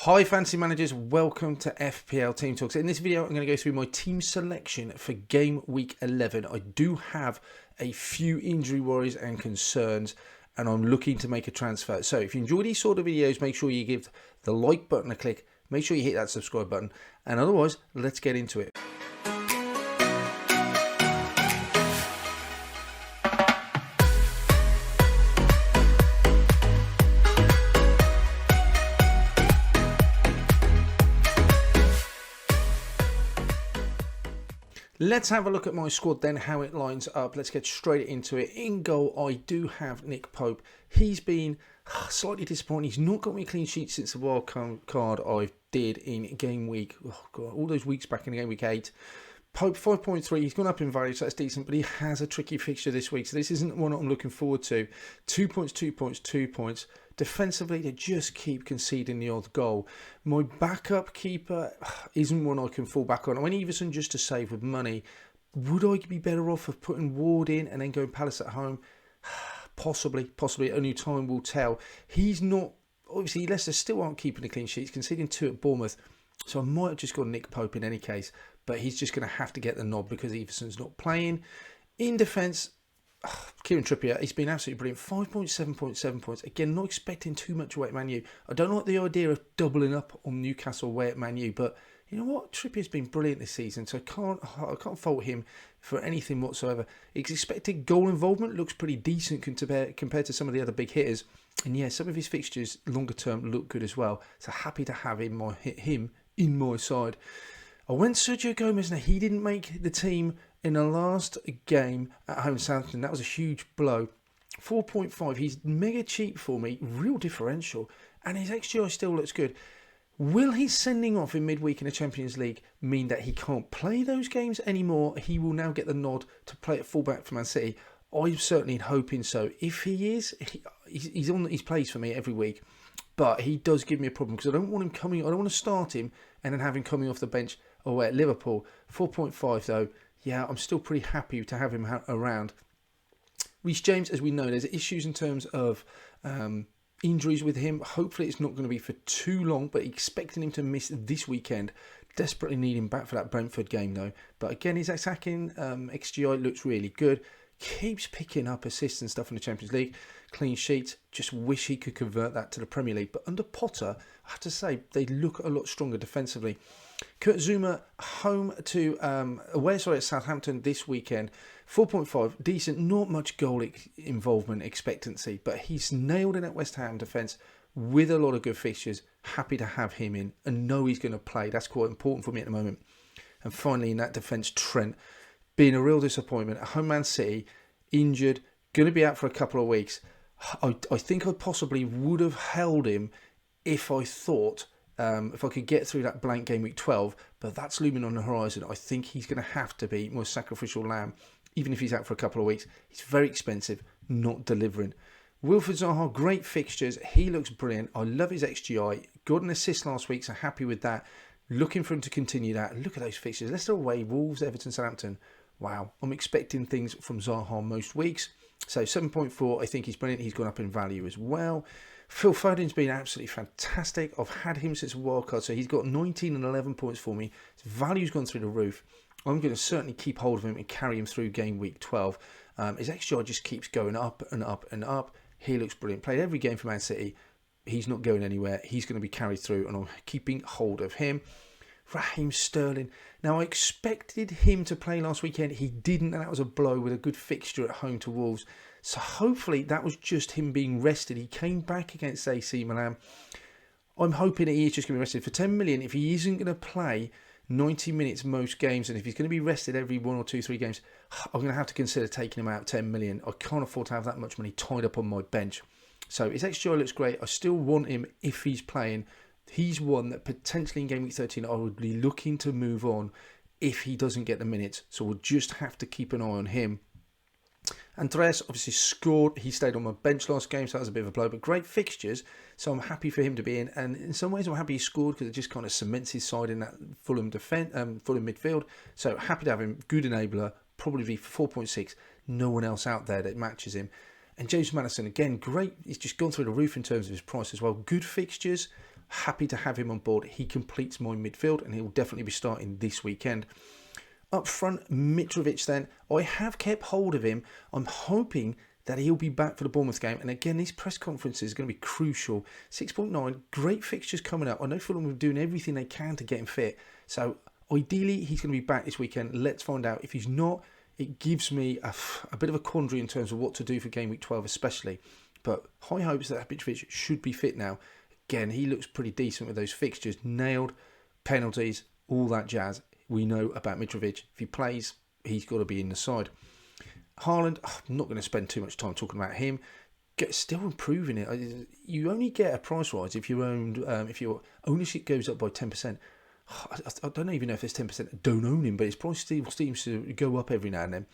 Hi fantasy managers, welcome to FPL Team Talks. In this video I'm going to go through my team selection for game week 11. I do have a few injury worries and concerns and I'm looking to make a transfer. So if you enjoy these sort of videos, make sure you give the like button a click, make sure you hit that subscribe button, and otherwise let's get into it. Let's have a look at my squad then, how it lines up. Let's get straight into it. In goal, I do have Nick Pope. He's been slightly disappointing. He's not got me a clean sheet since the wild card I did in game week. Oh God, all those weeks back in game week 8. Pope 5.3, he's gone up in value, so that's decent, but he has a tricky fixture this week, so this isn't one I'm looking forward to. 2 points, 2 points, 2 points. Defensively, they just keep conceding the odd goal. My backup keeper isn't one I can fall back on. I went Everson just to save with money. Would I be better off of putting Ward in and then going Palace at home? Possibly. Only time will tell. He's not, obviously Leicester still aren't keeping the clean sheets, conceding 2 at Bournemouth. So I might have just gone Nick Pope in any case, but he's just going to have to get the nod because Everson's not playing. In defence, Kieran Trippier, he's been absolutely brilliant. 5.7 points. Again, not expecting too much away at Man U. I don't like the idea of doubling up on Newcastle away at Man U, but you know what? Trippier's been brilliant this season, so I can't fault him for anything whatsoever. His expected goal involvement looks pretty decent compared to some of the other big hitters. And yeah, some of his fixtures longer term look good as well. So happy to have him in my side. I went Sergio Gomez. Now, he didn't make the team in the last game at home Southampton. That was a huge blow. 4.5. He's mega cheap for me. Real differential. And his XGI still looks good. Will his sending off in midweek in the Champions League mean that he can't play those games anymore? He will now get the nod to play at fullback for Man City. I'm certainly hoping so. If he is, he's on his plays for me every week. But he does give me a problem because I don't want him coming. I don't want to start him and then have him coming off the bench away at Liverpool. 4.5 though. Yeah, I'm still pretty happy to have him around. Reece James, as we know, there's issues in terms of injuries with him. Hopefully it's not going to be for too long, but expecting him to miss this weekend. Desperately need him back for that Brentford game though. But again, his attacking XGI looks really good. Keeps picking up assists and stuff in the Champions League. Clean sheets. Just wish he could convert that to the Premier League. But under Potter, I have to say, they look a lot stronger defensively. Kurt Zouma away at Southampton this weekend. 4.5, decent, not much goal involvement expectancy, but he's nailed in at West Ham defence with a lot of good fixtures. Happy to have him in and know he's going to play. That's quite important for me at the moment. And finally in that defence, Trent, being a real disappointment. At home Man City, injured, going to be out for a couple of weeks. I think I possibly would have held him if I thought, if I could get through that blank game week 12, but that's looming on the horizon. I think he's going to have to be my sacrificial lamb, even if he's out for a couple of weeks. He's very expensive, not delivering. Wilfried Zaha, great fixtures. He looks brilliant. I love his XGI. Got an assist last week, so happy with that. Looking for him to continue that. Look at those fixtures. Leicester away, Wolves, Everton, Southampton. Wow, I'm expecting things from Zaha most weeks. So 7.4, I think he's brilliant. He's gone up in value as well. Phil Foden's been absolutely fantastic. I've had him since wildcard, so he's got 19 and 11 points for me. His value's gone through the roof. I'm going to certainly keep hold of him and carry him through game week 12. His XGI just keeps going up and up and up. He looks brilliant. Played every game for Man City. He's not going anywhere. He's going to be carried through, and I'm keeping hold of him. Raheem Sterling. Now, I expected him to play last weekend. He didn't, and that was a blow with a good fixture at home to Wolves. So hopefully that was just him being rested. He came back against AC Milan. I'm hoping that he is just going to be rested. For 10 million, if he isn't going to play 90 minutes most games, and if he's going to be rested every 1 or 2, 3 games, I'm going to have to consider taking him out 10 million. I can't afford to have that much money tied up on my bench. So his XGI looks great. I still want him if he's playing. He's one that potentially in game week 13 I would be looking to move on if he doesn't get the minutes. So we'll just have to keep an eye on him. Andreas obviously scored. He stayed on my bench last game, so that was a bit of a blow. But great fixtures, so I'm happy for him to be in. And in some ways I'm happy he scored because it just kind of cements his side in that Fulham midfield. So happy to have him. Good enabler. Probably be for 4.6. No one else out there that matches him. And James Maddison, again, great. He's just gone through the roof in terms of his price as well. Good fixtures. happy to have him on board. He completes my midfield and he'll definitely be starting this weekend. Up front, Mitrovic then. I have kept hold of him. I'm hoping that he'll be back for the Bournemouth game. And again, these press conferences are going to be crucial. 6.9, great fixtures coming up. I know Fulham are doing everything they can to get him fit. So ideally, he's going to be back this weekend. Let's find out. If he's not, it gives me a bit of a quandary in terms of what to do for game week 12 especially. But high hopes that Mitrovic should be fit now. Again, he looks pretty decent with those fixtures. Nailed, penalties, all that jazz. We know about Mitrovic. If he plays, he's got to be in the side. Haaland, I'm not going to spend too much time talking about him. Still improving it. You only get a price rise if you owned, if your ownership goes up by 10%. I don't even know if it's 10%. I don't own him, but his price still seems to go up every now and then.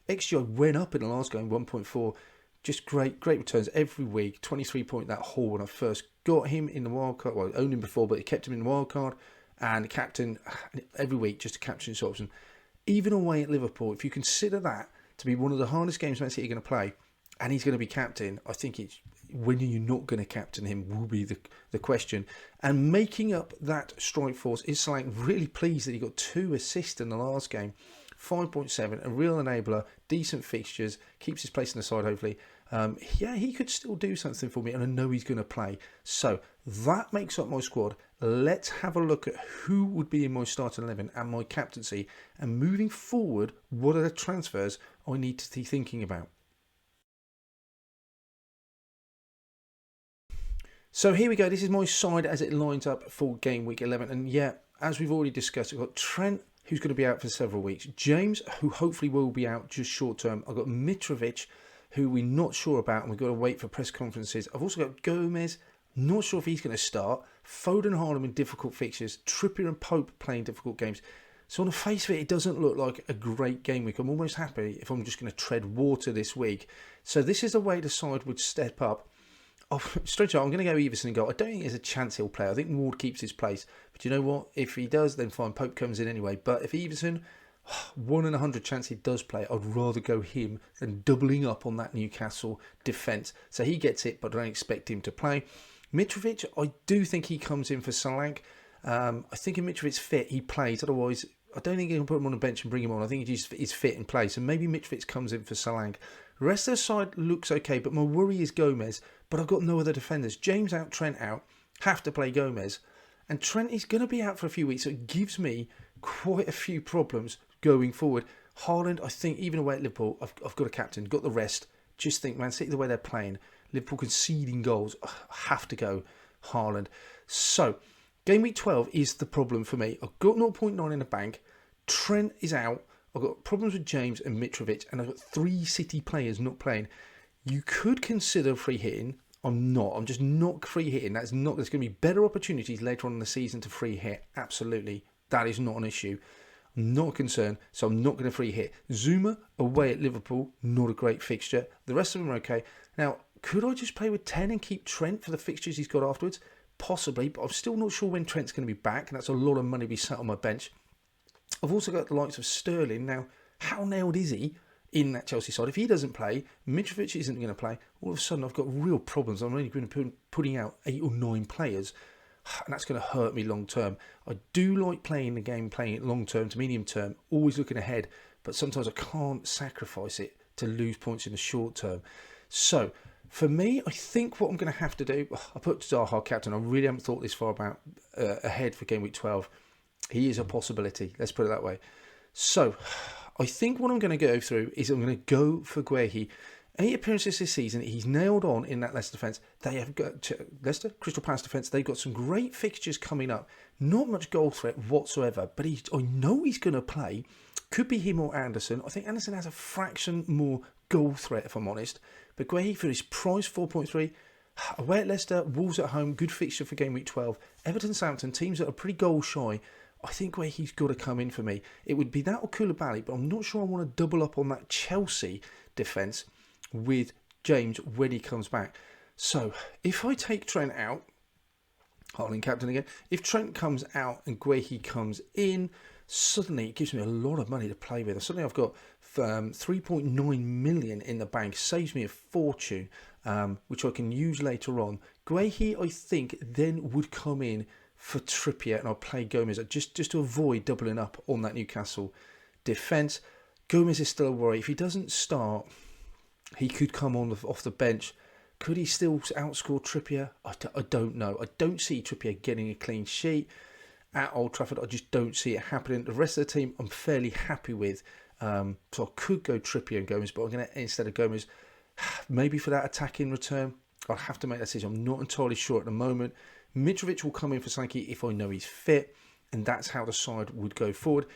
XGI went up in the last game, 1.4. Just great returns every week. 23 point that haul when I first got him in the wildcard. Well, I owned him before, but I kept him in the wildcard. And captain every week, just a captaincy option. Even away at Liverpool, if you consider that to be one of the hardest games Man City are going to play, and he's going to be captain, I think it's when are you not going to captain him will be the question. And making up that strike force is something really pleased that he got 2 assists in the last game. 5.7, a real enabler, decent fixtures, keeps his place in the side hopefully. He could still do something for me, and I know he's going to play. So that makes up my squad. Let's have a look at who would be in my starting 11 and my captaincy. And moving forward, what are the transfers I need to be thinking about? So here we go. This is my side as it lines up for game week 11. And yeah, as we've already discussed, I've got Trent, who's going to be out for several weeks. James, who hopefully will be out just short term. I've got Mitrovic, who we're not sure about, and we've got to wait for press conferences. I've also got Gomez, not sure if he's going to start. Foden, Haaland in difficult fixtures. Trippier and Pope playing difficult games. So on the face of it, it doesn't look like a great game week. I'm almost happy if I'm just going to tread water this week. So this is the way the side would step up. Straight up, I'm going to go Everson and goal. I don't think there's a chance he'll play. I think Ward keeps his place. But you know what? If he does, then fine. Pope comes in anyway. But if Everson, 1 in 100 chance he does play, I'd rather go him than doubling up on that Newcastle defence. So he gets it, but I don't expect him to play. Mitrovic, I do think he comes in for Solanke. I think if Mitrovic's fit, he plays. Otherwise, I don't think he can put him on the bench and bring him on. I think he's fit in place. And maybe Mitrovic comes in for Solanke. The rest of the side looks okay, but my worry is Gomez. But I've got no other defenders. James out, Trent out. Have to play Gomez. And Trent is going to be out for a few weeks, so it gives me quite a few problems going forward. Haaland, I think, even away at Liverpool, I've got a captain, got the rest. Just think, Man City, the way they're playing, Liverpool conceding goals, have to go Haaland. So, game week 12 is the problem for me. I've got 0.9 in the bank. Trent is out. I've got problems with James and Mitrovic, and I've got 3 City players not playing. You could consider free hitting. I'm not. I'm just not free hitting. There's going to be better opportunities later on in the season to free hit. Absolutely. That is not an issue. I'm not concerned, so I'm not going to free hit. Zuma away at Liverpool, not a great fixture. The rest of them are okay. Now, could I just play with 10 and keep Trent for the fixtures he's got afterwards? Possibly, but I'm still not sure when Trent's going to be back, and that's a lot of money to be sat on my bench. I've also got the likes of Sterling. Now, how nailed is he in that Chelsea side? If he doesn't play, Mitrovic isn't going to play, all of a sudden I've got real problems. I'm only going to be putting out 8 or 9 players, and that's going to hurt me long term. I do like playing the game, playing it long term to medium term, always looking ahead, but sometimes I can't sacrifice it to lose points in the short term. So, for me, I think what I'm going to have to do, I put Zaha captain. I really haven't thought this far about ahead for game week 12. He is a possibility, let's put it that way. So, I think what I'm going to go through is I'm going to go for Guehi. 8 appearances this season, he's nailed on in that Leicester defence. They have got Leicester, Crystal Palace defence. They've got some great fixtures coming up. Not much goal threat whatsoever, but I know he's going to play. Could be him or Anderson. I think Anderson has a fraction more goal threat, if I'm honest. But Guehi for his price, 4.3. Away at Leicester, Wolves at home, good fixture for game week 12. Everton, Southampton, teams that are pretty goal shy. I think where he's got to come in for me. It would be that or Koulibaly, but I'm not sure I want to double up on that Chelsea defence with James when he comes back. So, if I take Trent out, Haaland captain again, if Trent comes out and Guehi comes in, suddenly it gives me a lot of money to play with. Suddenly I've got 3.9 million in the bank, saves me a fortune. which I can use later on. Guehi, I think, then would come in for Trippier, and I'll play Gomez just to avoid doubling up on that Newcastle defence. Gomez is still a worry. If he doesn't start, he could come on off the bench. Could he still outscore Trippier? I don't know. I don't see Trippier getting a clean sheet at Old Trafford. I just don't see it happening. The rest of the team I'm fairly happy with. So I could go Trippier and Gomez, but I'm going to, instead of Gomez, maybe for that attacking return, I'll have to make that decision. I'm not entirely sure at the moment. Mitrovic will come in for Sankey if I know he's fit, and that's how the side would go forward.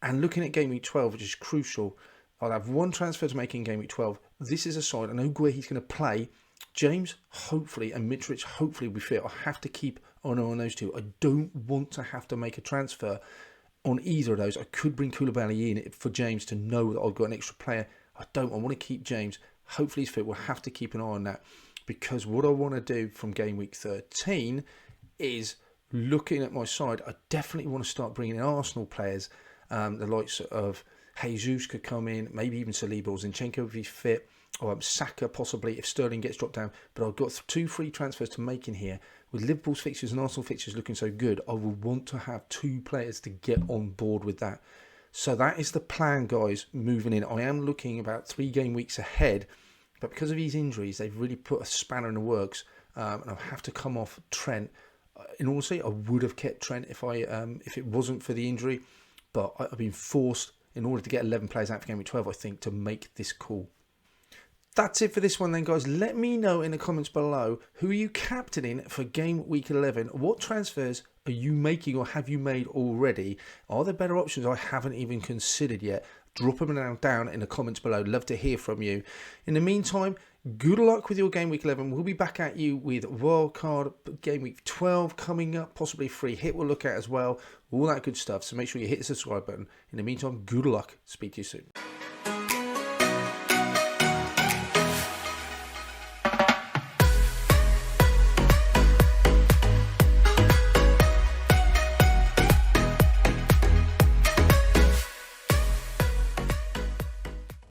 And looking at game week 12, which is crucial, I'll have one transfer to make in game week 12. This is a side, I know Guehi's going to play. James, hopefully, and Mitrovic, hopefully, will be fit. I have to keep an eye on those two. I don't want to have to make a transfer on either of those. I could bring Koulibaly in for James to know that I've got an extra player. I don't. I want to keep James. Hopefully he's fit. We'll have to keep an eye on that, because what I want to do from game week 13 is, looking at my side, I definitely want to start bringing in Arsenal players. The likes of Jesus could come in, maybe even Saliba or Zinchenko if he's fit, or Saka possibly if Sterling gets dropped down. But I've got 2 free transfers to make in here. With Liverpool's fixtures and Arsenal fixtures looking so good, I will want to have 2 players to get on board with that. So that is the plan, guys, moving in. I am looking about 3 game weeks ahead, but because of these injuries, they've really put a spanner in the works, and I'll have to come off Trent. In all honesty, I would have kept Trent if it wasn't for the injury, but I've been forced, in order to get 11 players out for game week 12, I think, to make this call. That's it for this one then, guys. Let me know in the comments below, who are you captaining for game week 11? What transfers are you making or have you made already? Are there better options I haven't even considered yet? Drop them down in the comments below. Love to hear from you. In the meantime, good luck with your game week 11. We'll be back at you with wildcard game week 12 coming up. Possibly free hit we'll look at as well. All that good stuff. So make sure you hit the subscribe button. In the meantime, good luck. Speak to you soon.